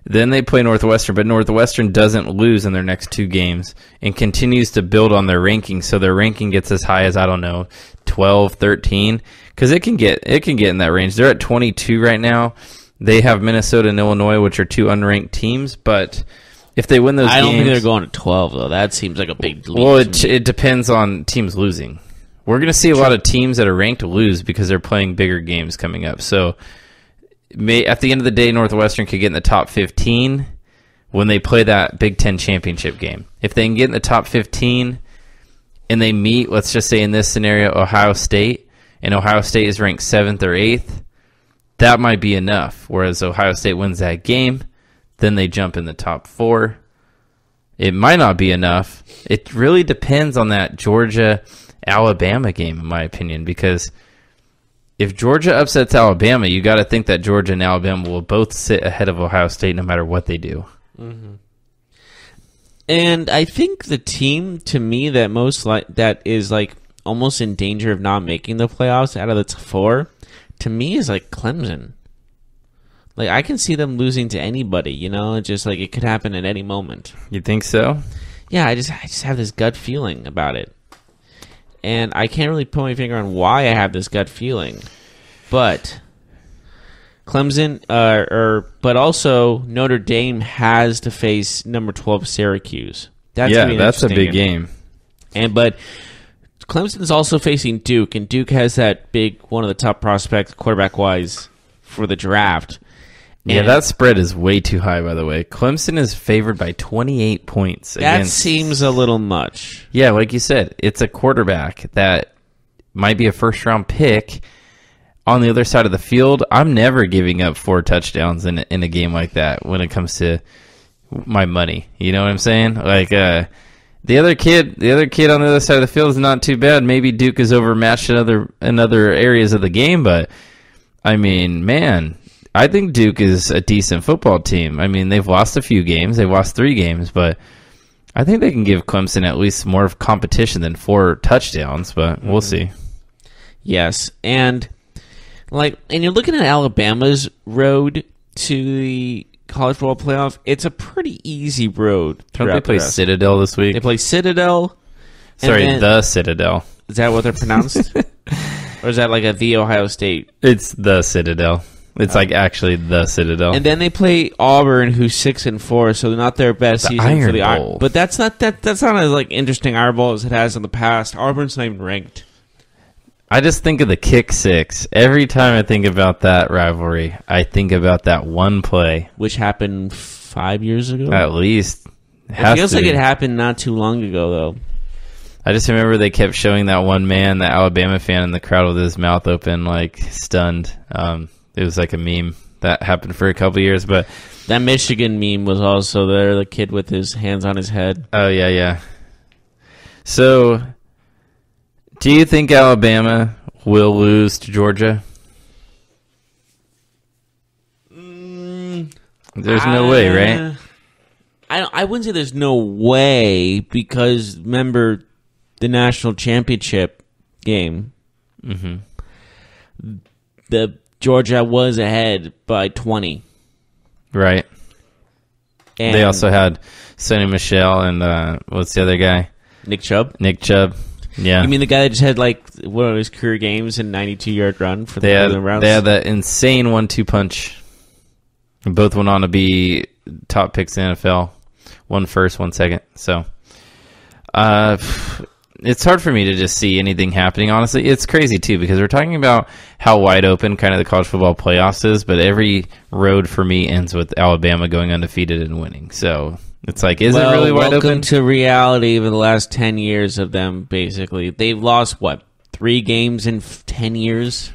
Then they play Northwestern, but Northwestern doesn't lose in their next 2 games and continues to build on their ranking. So their ranking gets as high as, 12, 13, because it can get in that range. They're at 22 right now. They have Minnesota and Illinois, which are 2 unranked teams, but if they win those games... I don't think they're going to 12, though. That seems like a big leap. Well, it depends on teams losing. We're going to see a lot of teams that are ranked lose because they're playing bigger games coming up. So at the end of the day, Northwestern could get in the top 15 when they play that Big Ten championship game. If they can get in the top 15 and they meet, let's just say in this scenario, Ohio State, and Ohio State is ranked 7th or 8th, that might be enough. Whereas Ohio State wins that game, then they jump in the top 4. It might not be enough. It really depends on that Georgia-Alabama game, in my opinion, because if Georgia upsets Alabama, you got to think that Georgia and Alabama will both sit ahead of Ohio State no matter what they do. Mm-hmm. And I think the team, to me, that is almost in danger of not making the playoffs out of the 4, to me, is Clemson. I can see them losing to anybody, It's just it could happen at any moment. You think so? Yeah, I just have this gut feeling about it. And I can't really put my finger on why I have this gut feeling. But Clemson, but also Notre Dame has to face number 12 Syracuse. That's a big game. But Clemson is also facing Duke, and Duke has that big one of the top prospects quarterback wise for the draft. Yeah, that spread is way too high, by the way. Clemson is favored by 28 points. That seems a little much. Yeah, like you said, it's a quarterback that might be a first-round pick. On the other side of the field, I'm never giving up 4 touchdowns in a game like that when it comes to my money. You know what I'm saying? Like the other kid on the other side of the field is not too bad. Maybe Duke is overmatched in other areas of the game, but I mean, man, I think Duke is a decent football team. I mean, they've lost a few games. They've lost 3 games, but I think they can give Clemson at least more of competition than 4 touchdowns, but we'll see. Yes, and you're looking at Alabama's road to the college football playoff. It's a pretty easy road. Don't they play Citadel this week? They play Citadel. Sorry, the Citadel. Is that what they're pronounced? Or is that like the Ohio State? It's the Citadel. It's like actually the Citadel. And then they play Auburn, who's 6-4, so not their best season Iron for the Bowl. But that's not as like interesting Iron Bowl as it has in the past. Auburn's not even ranked. I just think of the kick 6. Every time I think about that rivalry, I think about that one play. Which happened 5 years ago? At least. It feels like it happened not too long ago, though. I just remember they kept showing that one man, the Alabama fan, in the crowd with his mouth open, like stunned. It was like a meme that happened for a couple years, but that Michigan meme was also there, the kid with his hands on his head. Oh, yeah. So, do you think Alabama will lose to Georgia? There's no way, right? I wouldn't say there's no way, because remember the national championship game. The Georgia was ahead by 20. Right. And they also had Sonny Michel and what's the other guy? Nick Chubb. Yeah. You mean the guy that just had like one of his career games and 92-yard run for the rounds? They had that insane 1-2 punch. Both went on to be top picks in the NFL. One first, one second. So, it's hard for me to just see anything happening, honestly. It's crazy, too, because we're talking about how wide open kind of the college football playoffs is, but every road for me ends with Alabama going undefeated and winning. So, it's like, is it really wide open? Welcome to reality over the last 10 years of them, basically. They've lost, 3 games in 10 years?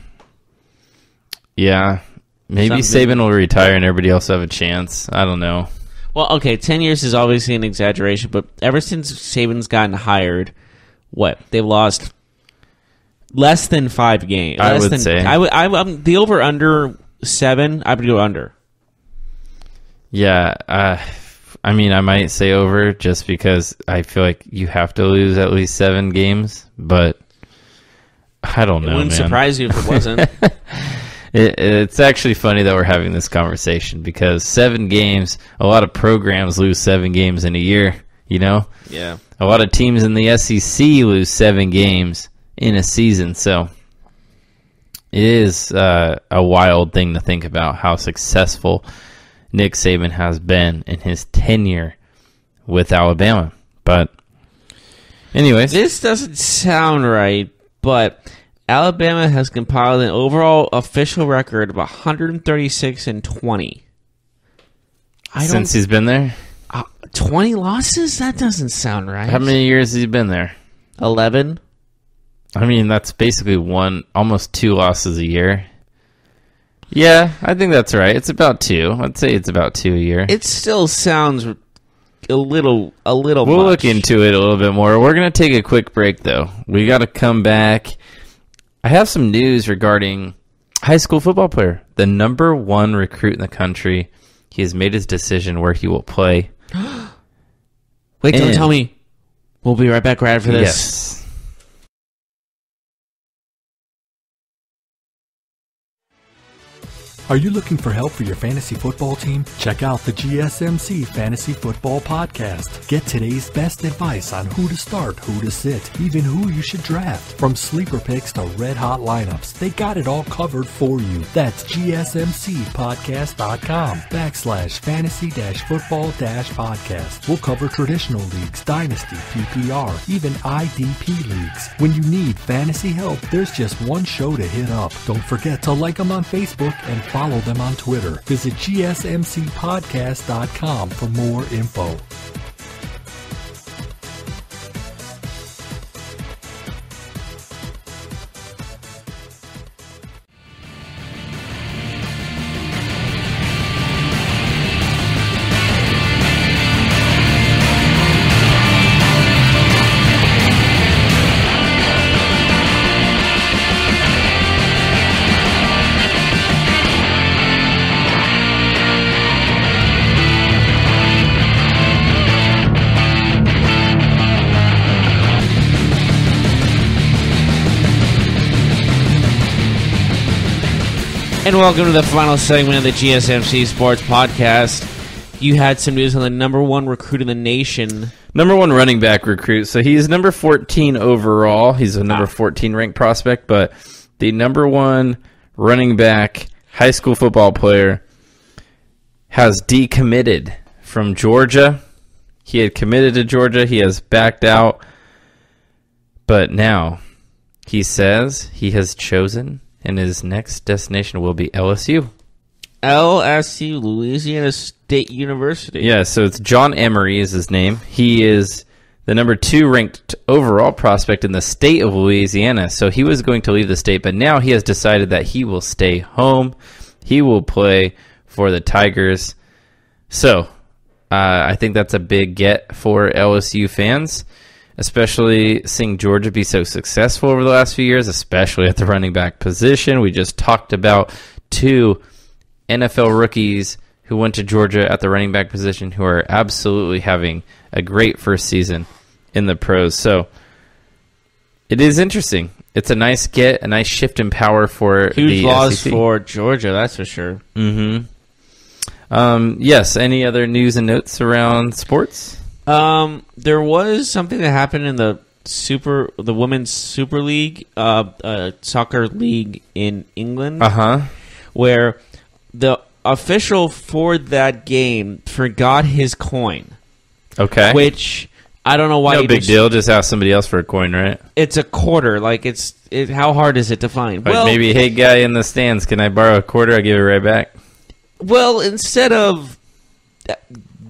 Yeah. Maybe Saban will retire and everybody else will have a chance. I don't know. Well, okay, 10 years is obviously an exaggeration, but ever since Saban's gotten hired, they've lost less than 5 games. I would say. The over-under 7, I would go under. Yeah, I mean, I might say over just because I feel like you have to lose at least 7 games, but I don't know, man. It wouldn't surprise you if it wasn't. It's actually funny that we're having this conversation because 7 games, a lot of programs lose 7 games in a year, you know? Yeah. A lot of teams in the SEC lose 7 games in a season, so it is a wild thing to think about how successful Nick Saban has been in his tenure with Alabama. But anyways. This doesn't sound right, but Alabama has compiled an overall official record of 136-20. Since he's been there? 20 losses? That doesn't sound right. How many years has he been there? 11. I mean, that's basically almost 2 losses a year. Yeah, I think that's right. It's about 2. I'd say it's about 2 a year. It still sounds a little We'll much. look into it a little bit more. We're going to take a quick break, though. We got to come back. I have some news regarding high school football player, the number 1 recruit in the country. He has made his decision where he will play. Wait, don't tell me. We'll be right back right after this. Yes. Are you looking for help for your fantasy football team? Check out the GSMC Fantasy Football Podcast. Get today's best advice on who to start, who to sit, even who you should draft. From sleeper picks to red-hot lineups, they got it all covered for you. That's gsmcpodcast.com/fantasy-football-podcast. We'll cover traditional leagues, dynasty, PPR, even IDP leagues. When you need fantasy help, there's just one show to hit up. Don't forget to like them on Facebook and follow them on Twitter. Visit gsmcpodcast.com for more info. And welcome to the final segment of the GSMC Sports Podcast. You had some news on the number one recruit in the nation. Number one running back recruit. So he's number 14 overall. He's a number 14 ranked prospect, but the number one running back high school football player has decommitted from Georgia. He had committed to Georgia. He has backed out. But now he says he has chosen, and his next destination will be LSU. LSU, Louisiana State University. Yeah, so it's John Emery is his name. He is the number 2 ranked overall prospect in the state of Louisiana. So he was going to leave the state, but now he has decided that he will stay home. He will play for the Tigers. So I think that's a big get for LSU fans, especially seeing Georgia be so successful over the last few years, especially at the running back position. We just talked about 2 NFL rookies who went to Georgia at the running back position who are absolutely having a great first season in the pros. So it is interesting. It's a nice get, a nice shift in power for huge the loss SEC. for Georgia, that's for sure. Mm-hmm. Yes, any other news and notes around sports? There was something that happened in the women's Super League, soccer league in England, where the official for that game forgot his coin. Okay, which I don't know why. No big deal. Just ask somebody else for a coin, right? It's a quarter. Like how hard is it to find? Like maybe, hey guy in the stands, can I borrow a quarter? I'll give it right back. Well, instead of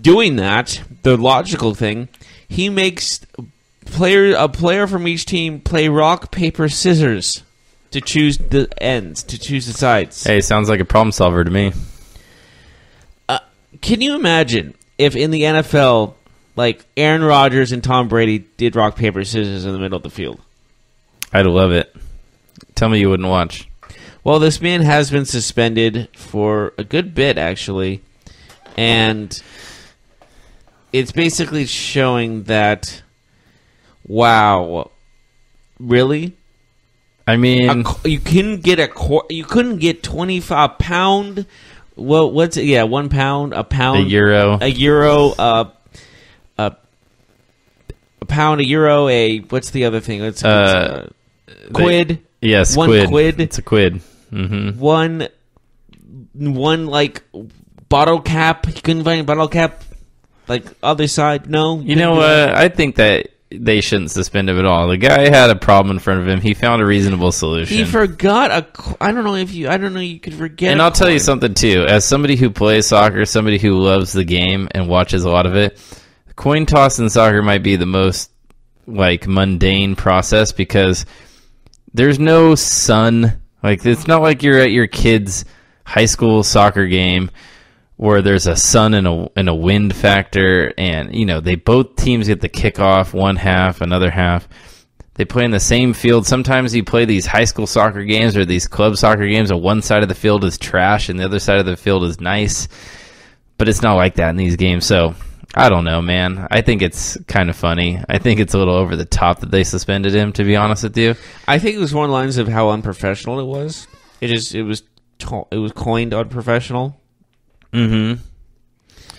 doing that, the logical thing, he makes a player from each team play rock, paper, scissors to choose the ends, to choose the sides. Hey, sounds like a problem solver to me. Can you imagine if in the NFL, like Aaron Rodgers and Tom Brady did rock, paper, scissors in the middle of the field? I'd love it. Tell me you wouldn't watch. Well, this man has been suspended for a good bit, actually, and it's basically showing that, wow, really? I mean, you couldn't get 25 pound. Well, what's it? Yeah, 1 pound, a pound, a euro, a pound, a euro. What's the other thing? It's quid. Yes, one quid. It's a quid. Mm-hmm. One like bottle cap. You couldn't find a bottle cap. Like other side, no. You know what? I think that they shouldn't suspend him at all. The guy had a problem in front of him. He found a reasonable solution. He forgot I don't know you could forget. And I'll tell you something too. As somebody who plays soccer, somebody who loves the game and watches a lot of it, coin toss in soccer might be the most like mundane process because there's no sun. Like it's not like you're at your kid's high school soccer game where there's a sun and a wind factor, and they both teams get the kickoff one half, another half. They play in the same field. Sometimes you play these high school soccer games or these club soccer games, and one side of the field is trash and the other side of the field is nice. But it's not like that in these games. So I don't know, man. I think it's kind of funny. I think it's a little over the top that they suspended him, to be honest with you. I think it was one of the lines of how unprofessional it was. It was it was coined unprofessional. Mm-hmm.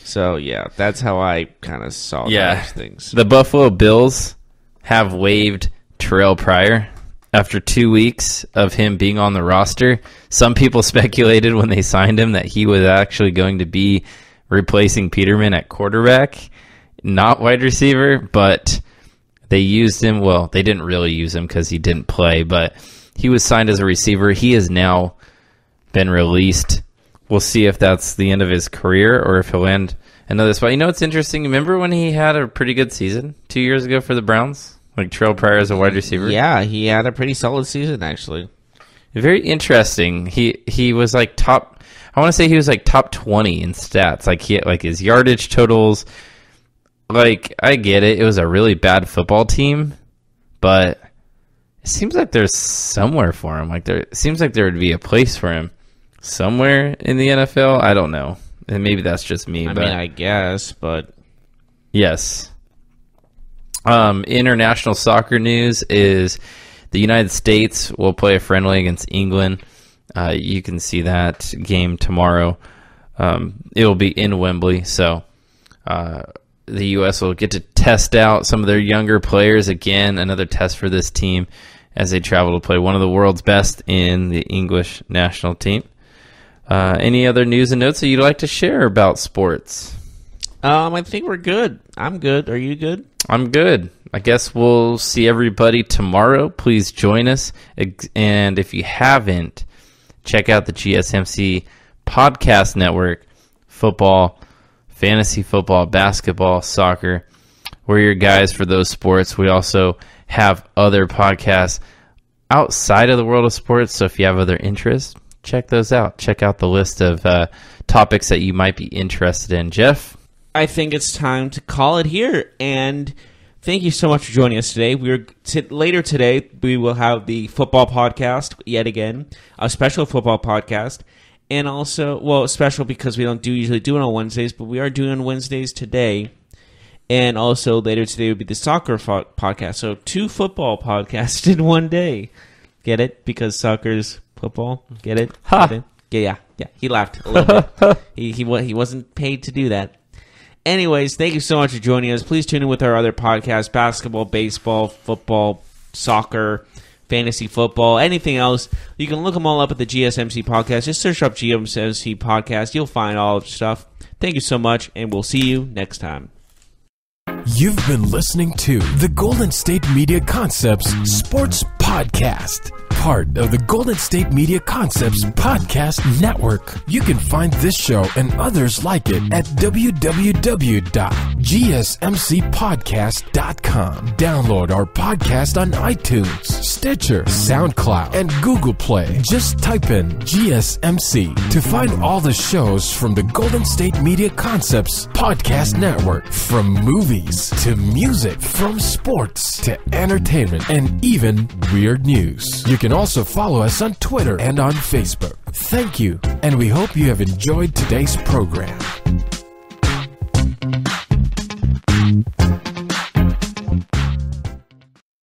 So, yeah, that's how I kind of saw those things. The Buffalo Bills have waived Terrell Pryor after 2 weeks of him being on the roster. Some people speculated when they signed him that he was actually going to be replacing Peterman at quarterback, not wide receiver, but they used him. Well, they didn't really use him because he didn't play, but he was signed as a receiver. He has now been released. We'll see if that's the end of his career or if he'll land another spot. You know what's interesting? Remember when he had a pretty good season 2 years ago for the Browns? Like Terrell Pryor as a wide receiver? Yeah, he had a pretty solid season, actually. Very interesting. He was like top, I want to say he was like top 20 in stats. Like he had like his yardage totals. Like, I get it. It was a really bad football team, but it seems like there's somewhere for him. Like it seems like there would be a place for him somewhere in the NFL. I don't know. And maybe that's just me. I mean, I guess, but... Yes. International soccer news is the United States will play a friendly against England. You can see that game tomorrow. It will be in Wembley, so the U.S. will get to test out some of their younger players. Again, another test for this team as they travel to play one of the world's best in the English national team. Any other news and notes that you'd like to share about sports? I think we're good. I'm good. Are you good? I'm good. I guess we'll see everybody tomorrow. Please join us. And if you haven't, check out the GSMC podcast network. Football, fantasy football, basketball, soccer. We're your guys for those sports. We also have other podcasts outside of the world of sports. So if you have other interests, check those out. Check out the list of topics that you might be interested in. Jeff? I think it's time to call it here. And thank you so much for joining us today. Later today, we will have the football podcast yet again, a special football podcast. And also, well, special because we don't usually do it on Wednesdays, but we are doing it on Wednesdays today. And also later today will be the soccer podcast. So 2 football podcasts in one day. Get it? Because soccer's football. Get it? Ha! Get it? Yeah. He laughed a little bit. He wasn't paid to do that. Anyways, thank you so much for joining us. Please tune in with our other podcasts: basketball, baseball, football, soccer, fantasy football, anything else. You can look them all up at the GSMC podcast. Just search up GSMC podcast. You'll find all of the stuff. Thank you so much, and we'll see you next time. You've been listening to the Golden State Media Concepts Sports Podcast, part of the Golden State Media Concepts Podcast Network. You can find this show and others like it at www.gsmcpodcast.com. Download our podcast on iTunes, Stitcher, SoundCloud, and Google Play. Just type in GSMC to find all the shows from the Golden State Media Concepts Podcast Network, from movies to music, from sports to entertainment, and even weird news. You can also follow us on Twitter and on Facebook. Thank you, and we hope you have enjoyed today's program.